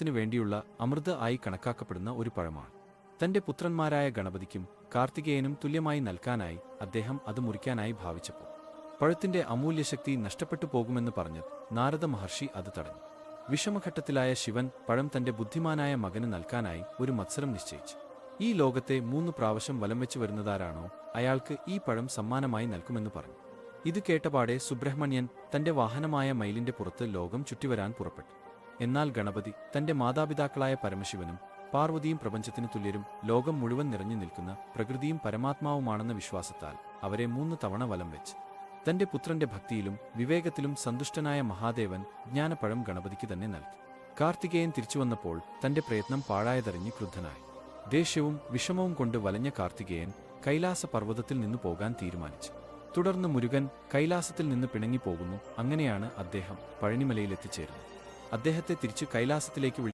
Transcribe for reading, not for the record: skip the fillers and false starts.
ലോകത്തിനു വേണ്ടിയുള്ള അമൃത് ആയി കണക്കാക്കപ്പെടുന്ന ഒരു പഴമാണ്. തന്റെ പുത്രന്മാരായ ഗണപതിക്കും കാർത്തികേയനും തുല്യമായി നൽകാനായി അദ്ദേഹം അത് മുറിക്കാനായി ഭാവിച്ചപ്പോൾ പഴത്തിന്റെ അമൂല്യശക്തി നഷ്ടപ്പെട്ടു പോകുമെന്ന് പറഞ്ഞ് നാരദ മഹർഷി അത് തടഞ്ഞു. വിഷമഘട്ടത്തിലായ ശിവൻ പഴം തന്റെ ബുദ്ധിമാനായ മകന് നൽകാനായി ഒരു മത്സരം നിശ്ചയിച്ചു. ഈ ലോകത്തെ 3 പ്രാവശ്യം വലം വെച്ച് വരുന്നതാരാണോ അയാൾക്ക് ഈ പഴം സമ്മാനമായി നൽകുമെന്ന് പറഞ്ഞു. ഇത് കേട്ടപാടെ സുബ്രഹ്മണ്യൻ തന്റെ വാഹനമായ മയിലിന്റെ പുറത്ത് ലോകം ചുറ്റിവരാൻ പുറപ്പെട്ടു. എന്നാൽ ഗണപതി തന്റെ മാതാപിതാക്കളായ പരമശിവനും പാർവതിയും പ്രപഞ്ചത്തിനു തുല്യരും ലോകം മുഴുവൻ നിറഞ്ഞു നിൽക്കുന്ന പ്രകൃതിയും പരമാത്മാവുമാണെന്ന വിശ്വാസത്താൽ അവരെ 3 തവണ വലം വെച്ച് തന്റെ പുത്രന്റെ ഭക്തിയിലും വിവേകത്തിലും സന്തുഷ്ടനായ മഹാദേവൻ ജ്ഞാനപ്പഴം ഗണപതിക്ക് തന്നെ നൽകി. കാർത്തികേയൻ തിരിച്ചുവന്നപ്പോൾ തന്റെ പ്രയത്നം പാഴായതറിഞ്ഞ് ക്രുദ്ധനായി. ദേഷ്യവും വിഷമവും കൊണ്ട് വലഞ്ഞ കാർത്തികേയൻ കൈലാസ പർവ്വതത്തിൽ നിന്നു പോകാൻ തീരുമാനിച്ചു. തുടർന്ന് മുരുകൻ കൈലാസത്തിൽ നിന്ന് പിണങ്ങിപ്പോകുന്നു. അങ്ങനെയാണ് അദ്ദേഹം പഴനിമലയിലെത്തിച്ചേരുന്നത്. അദ്ദേഹത്തെ തിരിച്ചു കൈലാസത്തിലേക്ക്